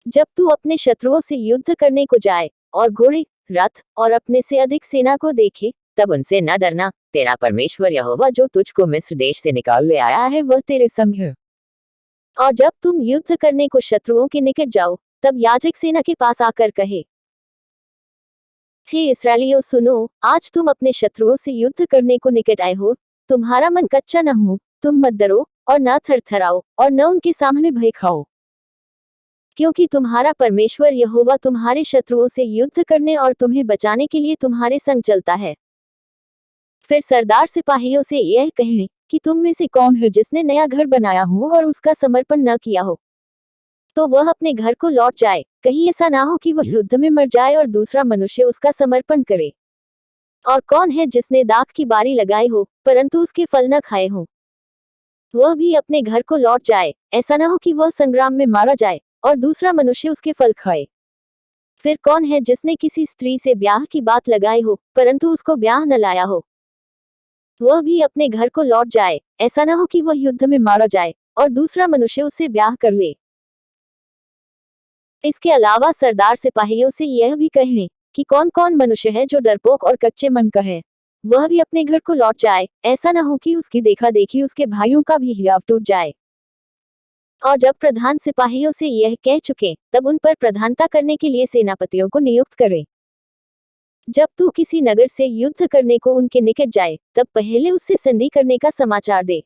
जब तू अपने शत्रुओं से युद्ध करने को जाए और घोड़े, रथ और अपने से अधिक सेना को देखे, तब उनसे न डरना। तेरा परमेश्वर यहोवा जो तुझको मिस्र देश से निकाल ले आया है वह तेरे संग है। और जब तुम युद्ध करने को शत्रुओं के निकट जाओ, तब याजक सेना के पास आकर कहे, हे इस्राएलियों सुनो, आज तुम अपने शत्रुओं से युद्ध करने को निकट आए हो। तुम्हारा मन कच्चा न हो, तुम मत डरो और न थरथराओ और न उनके सामने भय खाओ, क्योंकि तुम्हारा परमेश्वर यहोवा तुम्हारे शत्रुओं से युद्ध करने और तुम्हें बचाने के लिए तुम्हारे संग चलता है। फिर सरदार सिपाहियों से यह कहें कि तुम में से कौन है जिसने नया घर बनाया हो और उसका समर्पण न किया हो, तो वह अपने घर को लौट जाए। कहीं ऐसा ना हो कि वह युद्ध में मर जाए और दूसरा मनुष्य उसका समर्पण करे। और कौन है जिसने दाख की बारी लगाई हो परंतु उसके फल न खाए हो, वह भी अपने घर को लौट जाए। ऐसा ना हो कि वह संग्राम में मारा जाए और दूसरा मनुष्य उसके फल खाए। फिर कौन है जिसने किसी स्त्री से ब्याह की बात लगाई हो परंतु उसको ब्याह न लाया हो, वह भी अपने घर को लौट जाए। ऐसा ना हो कि वह युद्ध में मारा जाए और दूसरा मनुष्य उससे ब्याह कर ले। इसके अलावा सरदार सिपाहियों से यह भी कहें कि कौन कौन मनुष्य है जो डरपोक और कच्चे मन का है, वह भी अपने घर को लौट जाए। ऐसा न हो कि उसकी देखा देखी उसके भाइयों का भी हियाव टूट जाए। और जब प्रधान सिपाहियों से यह कह चुके, तब उन पर प्रधानता करने के लिए सेनापतियों को नियुक्त करें। जब तू किसी नगर से युद्ध करने को उनके निकट जाए, तब पहले उससे संधि करने का समाचार दे।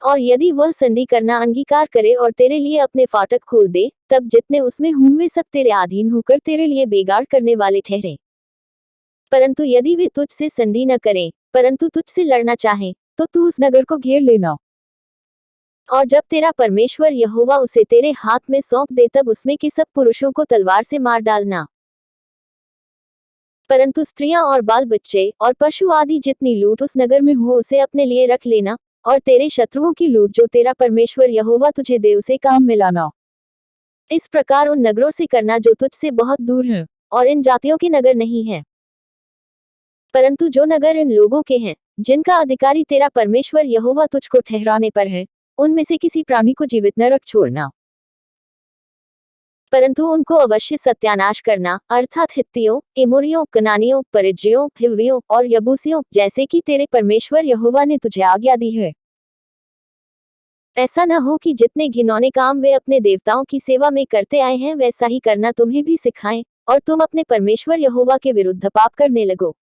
और यदि वह संधि करना अंगीकार करे और तेरे लिए अपने फाटक खोल दे, तब जितने उसमें हों वे सब तेरे अधीन होकर तेरे लिए बेगार करने वाले ठहरें। परंतु यदि वे तुझसे संधि न करें परंतु तुझसे लड़ना चाहें, तो तू उस नगर को घेर लेना। और जब तेरा परमेश्वर यहोवा उसे तेरे हाथ में सौंप दे, तब उसमें के सब पुरुषों को तलवार से मार डालना। परंतु स्त्रियां और बाल बच्चे और पशु आदि जितनी लूट उस नगर में हो उसे अपने लिए रख लेना, और तेरे शत्रुओं की लूट जो तेरा परमेश्वर यहोवा तुझे दे उसे काम में लाना। इस प्रकार उन नगरों से करना जो तुझसे बहुत दूर हैं, और इन जातियों के नगर नहीं हैं, परंतु जो नगर इन लोगों के हैं, जिनका अधिकारी तेरा परमेश्वर यहोवा तुझको ठहराने पर है, उनमें से किसी प्राणी को जीवित न रख छोड़ना, परंतु उनको अवश्य सत्यानाश करना, अर्थात हित्तियों, एमोरियों, कनानियों, परिज्जियों, हिव्वियों और यबूसियों, जैसे कि तेरे परमेश्वर यहोवा ने तुझे आज्ञा दी है। ऐसा न हो कि जितने घिनौने काम वे अपने देवताओं की सेवा में करते आए हैं वैसा ही करना तुम्हें भी सिखाएं, और तुम अपने परमेश्वर यहोवा के विरुद्ध पाप करने लगो।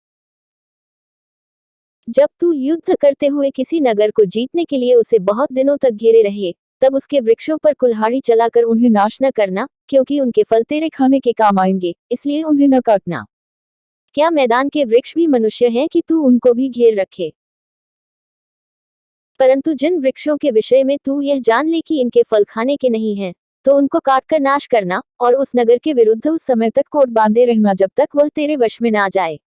जब तू युद्ध करते हुए किसी नगर को जीतने के लिए उसे बहुत दिनों तक घेरे रहे, तब उसके वृक्षों पर कुल्हाड़ी चलाकर उन्हें नाश न करना, क्योंकि उनके फल तेरे खाने के काम आएंगे, इसलिए उन्हें न काटना। क्या मैदान के वृक्ष भी मनुष्य हैं कि तू उनको भी घेर रखे? परंतु जिन वृक्षों के विषय में तू यह जान ले कि इनके फल खाने के नहीं हैं, तो उनको काटकर नाश करना, और उस नगर के विरुद्ध उस समय तक कोट बांधे रहना जब तक वह तेरे वश में ना जाए।